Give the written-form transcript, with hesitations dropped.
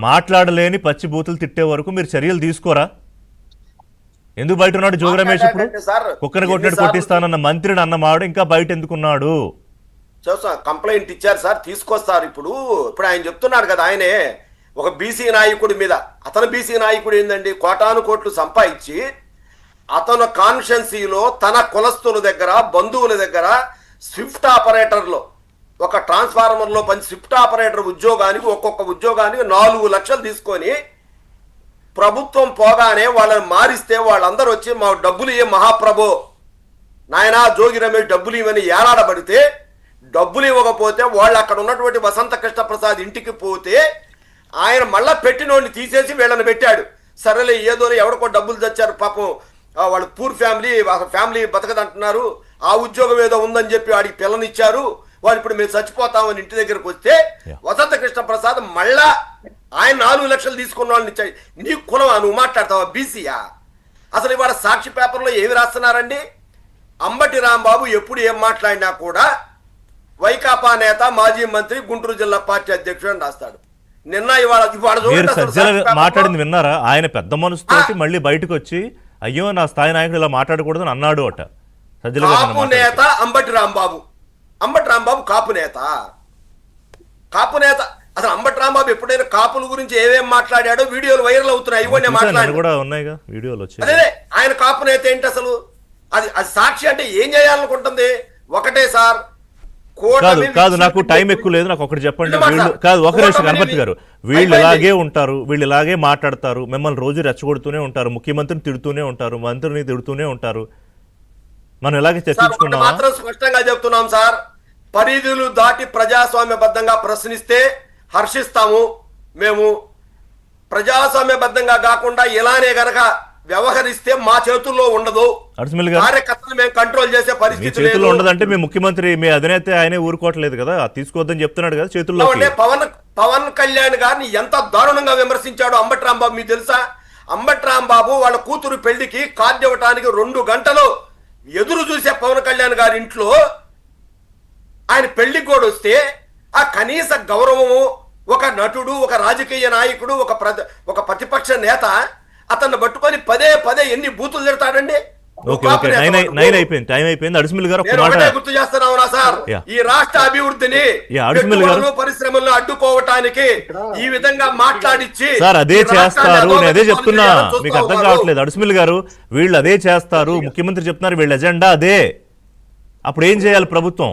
మాట్లాడలేని పచ్చి బూతులు తిట్టే వరకు మీరు చర్యలు తీసుకోరా? ఎందుకు బయట ఉన్నాడు జోగి రమేష్? ఇప్పుడు కుక్కని కొట్టినట్టు కొట్టిస్తానన్న మంత్రిని అన్నమాడు ఇంకా బయట ఎందుకున్నాడు? కంప్లైంట్ ఇచ్చారు సార్, తీసుకొస్తారు. ఇప్పుడు ఆయన చెప్తున్నాడు కదా, ఆయనే ఒక బీసీ నాయకుడి మీద, అతను బీసీ నాయకుడు ఏందండి, కోటాను కోట్లు సంపాదించి అతను కాన్స్టిట్యున్సీలో తన కులస్తుల దగ్గర బంధువుల దగ్గర స్విఫ్ట్ ఆపరేటర్లో ఒక ట్రాన్స్ఫార్మర్లో స్విఫ్ట్ ఆపరేటర్ ఉద్యోగానికి ఒక్కొక్క ఉద్యోగానికి 4 లక్షలు తీసుకొని ప్రభుత్వం పోగానే వాళ్ళని మారిస్తే వాళ్ళందరూ వచ్చి మా డబ్బులు ఇయ్య మహాప్రభు నాయనా జోగి రమేష్ డబ్బులు ఇవ్వని ఏలాడబడితే, డబ్బులు ఇవ్వకపోతే వాళ్ళు అక్కడ ఉన్నటువంటి వసంత కృష్ణ ప్రసాద్ ఇంటికి పోతే ఆయన మళ్ళా పెట్టినోడిని తీసేసి వీళ్ళని పెట్టాడు. సరేలే ఏదో ఎవరికో డబ్బులు తెచ్చారు పాపం, వాళ్ళు పూర్ ఫ్యామిలీ బతకదంటున్నారు, ఆ ఉద్యోగం ఏదో ఉందని చెప్పి వాడికి పిల్లనిచ్చారు, వాళ్ళు ఇప్పుడు మేము చచ్చిపోతామని ఇంటి దగ్గరకు వస్తే వసంత కృష్ణ ప్రసాద్ మళ్ళా ఆయన 4 లక్షలు తీసుకున్న వాళ్ళని ఇచ్చాయి. నీ కులం నువ్వు మాట్లాడతావా? బీసీయా? అసలు ఇవాళ సాక్షి పేపర్లో ఏమి రాస్తున్నారండి? అంబటి రాంబాబు ఎప్పుడు ఏం మాట్లాడినా కూడా వైకాపా నేత మాజీ మంత్రి గుంటూరు జిల్లా పార్టీ అధ్యక్షుడు అని రాస్తాడు. నిన్న ఇవాళ మాట్లాడింది విన్నారా? ఆయన పెద్ద మనసుతోటి మళ్ళీ బయటకు వచ్చి అయ్యో నా స్థాయి నాయకుడు ఇలా మాట్లాడకూడదని అన్నాడు అట. కాపు నేత అంబటి రాంబాబు కాపు నేత. అసలు అంబటి రాంబాబు ఎప్పుడైనా కాపుల గురించి ఏమేమి మాట్లాడాడో వీడియోలు వైరల్ అవుతున్నాయి. అదే ఆయన కాపు నేత ఏంటి అసలు? అది సాక్షి అంటే ఏం చేయాలనుకుంటుంది? ఒకటే సార్, కాదు నాకు టైం ఎక్కువ లేదు, నాకు ఒకటి చెప్పండి. వీళ్ళు కాదు, ఒక నిమిషం గణపతి గారు, వీళ్ళు ఇలాగే ఉంటారు, వీళ్ళు ఇలాగే మాట్లాడతారు, మిమ్మల్ని రోజు రెచ్చగొడుతూనే ఉంటారు, ముఖ్యమంత్రిని తిడుతూనే ఉంటారు, మంత్రిని తిడుతూనే ఉంటారు. మనం ఇలాగే చర్చించుకున్నాం. మాత్రం స్పష్టంగా చెప్తున్నాం సార్, పరిధులు దాటి ప్రజాస్వామ్యబద్ధంగా ప్రశ్నిస్తే హర్షిస్తాము. మేము ప్రజాస్వామ్యబద్ధంగా కాకుండా ఇలానే గనక వ్యవహరిస్తే మా చేతుల్లో ఉండదు. కార్యకర్తలు మేము కంట్రోల్ చేసే పరిస్థితి చేతుల్లో ఉండదంటే మీ ముఖ్యమంత్రి, మీ అధినేత ఆయనే ఊరుకోవట్లేదు కదా, తీసుకోవద్దని చెప్తున్నాడు కదా చేతుల్లో. పవన్ కళ్యాణ్ గారిని ఎంత దారుణంగా విమర్శించాడు అంబటి రాంబాబు మీకు తెలుసా? అంబటి రాంబాబు వాళ్ళ కూతురు పెళ్లికి కార్డు ఇవ్వటానికి 2 గంటలు ఎదురు చూసే పవన్ కళ్యాణ్ గారి ఇంట్లో ఆయన పెళ్లికి కూడా వస్తే ఆ కనీస గౌరవము, ఒక నటుడు, ఒక రాజకీయ నాయకుడు, ఒక ప్రతిపక్ష నేత అతన్ని పట్టుకొని పదే ఎన్ని బూతులు తిడతాడండి. గుర్తు చేస్తున్నావునా సార్, ఈ రాష్ట్ర అభివృద్ధిని పరిశ్రమలను అడ్డుకోవటానికి ఈ విధంగా మాట్లాడిచ్చి అదే చేస్తారు. నేను అదే చెప్తున్నా, మీకు అర్థం కావట్లేదు అడుసుమిల్ గారు. వీళ్ళు అదే చేస్తారు, ముఖ్యమంత్రి చెప్తున్నారు వీళ్ళ ఎజెండా అదే. అప్పుడు ఏం చేయాలి ప్రభుత్వం?